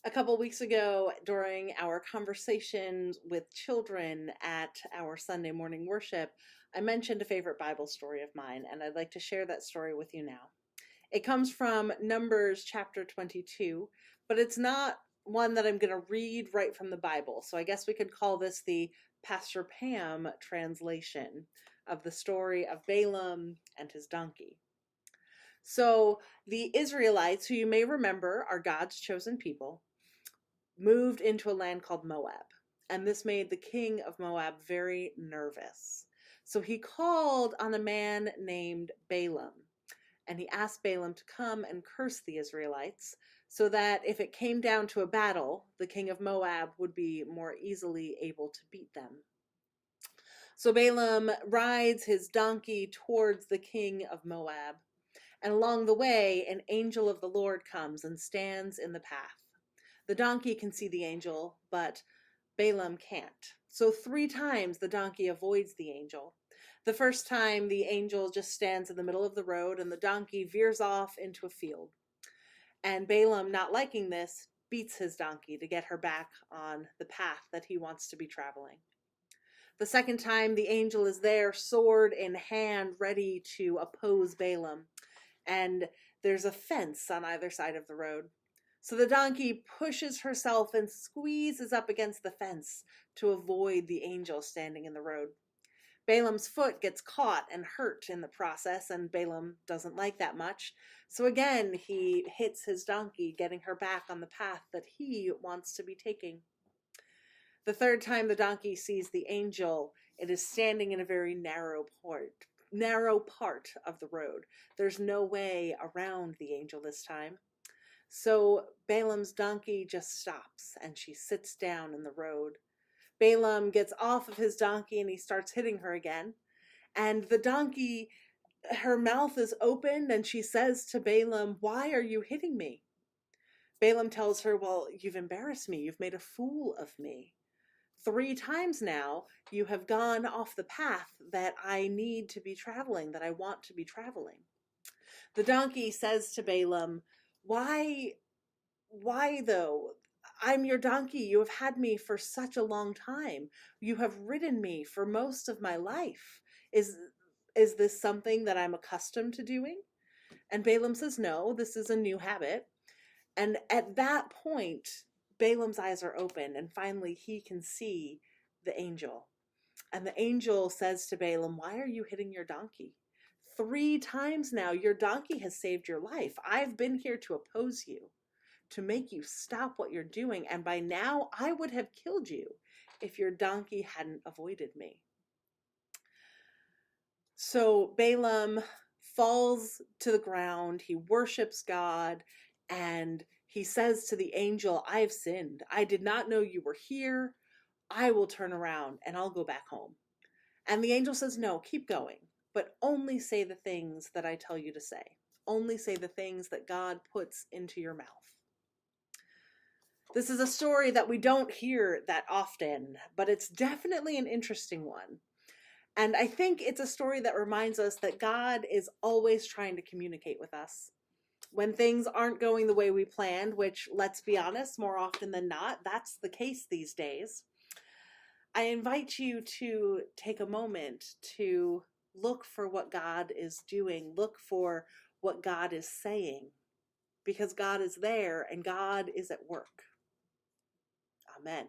A couple weeks ago, during our conversations with children at our Sunday morning worship, I mentioned a favorite Bible story of mine, and I'd like to share that story with you now. It comes from Numbers chapter 22, but it's not one that I'm going to read right from the Bible. So I guess we could call this the Pastor Pam translation of the story of Balaam and his donkey. So the Israelites, who you may remember are God's chosen people, moved into a land called Moab. And this made the king of Moab very nervous. So he called on a man named Balaam, and he asked Balaam to come and curse the Israelites so that if it came down to a battle, the king of Moab would be more easily able to beat them. So Balaam rides his donkey towards the king of Moab, and along the way, an angel of the Lord comes and stands in the path. The donkey can see the angel, but Balaam can't. So 3 times the donkey avoids the angel. The first time, the angel just stands in the middle of the road and the donkey veers off into a field. And Balaam, not liking this, beats his donkey to get her back on the path that he wants to be traveling. The second time, the angel is there, sword in hand, ready to oppose Balaam. And there's a fence on either side of the road. So the donkey pushes herself and squeezes up against the fence to avoid the angel standing in the road. Balaam's foot gets caught and hurt in the process, and Balaam doesn't like that much. So again, he hits his donkey, getting her back on the path that he wants to be taking. The third time the donkey sees the angel, it is standing in a very narrow part of the road. There's no way around the angel this time. So Balaam's donkey just stops and she sits down in the road. Balaam gets off of his donkey and he starts hitting her again. And the donkey, her mouth is opened and she says to Balaam, "Why are you hitting me?" Balaam tells her, "Well, you've embarrassed me. You've made a fool of me. 3 times now you have gone off the path that I need to be traveling, that I want to be traveling." The donkey says to Balaam, Why though? I'm your donkey. You have had me for such a long time. You have ridden me for most of my life. Is this something that I'm accustomed to doing?" And Balaam says, "No, this is a new habit." And at that point, Balaam's eyes are open and finally he can see the angel. And the angel says to Balaam, "Why are you hitting your donkey? 3 times now, your donkey has saved your life. I've been here to oppose you, to make you stop what you're doing. And by now, I would have killed you if your donkey hadn't avoided me." So Balaam falls to the ground. He worships God and he says to the angel, "I have sinned. I did not know you were here. I will turn around and I'll go back home." And the angel says, "No, keep going, but only say the things that I tell you to say. Only say the things that God puts into your mouth." This is a story that we don't hear that often, but it's definitely an interesting one. And I think it's a story that reminds us that God is always trying to communicate with us. When things aren't going the way we planned, which, let's be honest, more often than not, that's the case these days, I invite you to take a moment to look for what God is doing, look for what God is saying, because God is there and God is at work. Amen.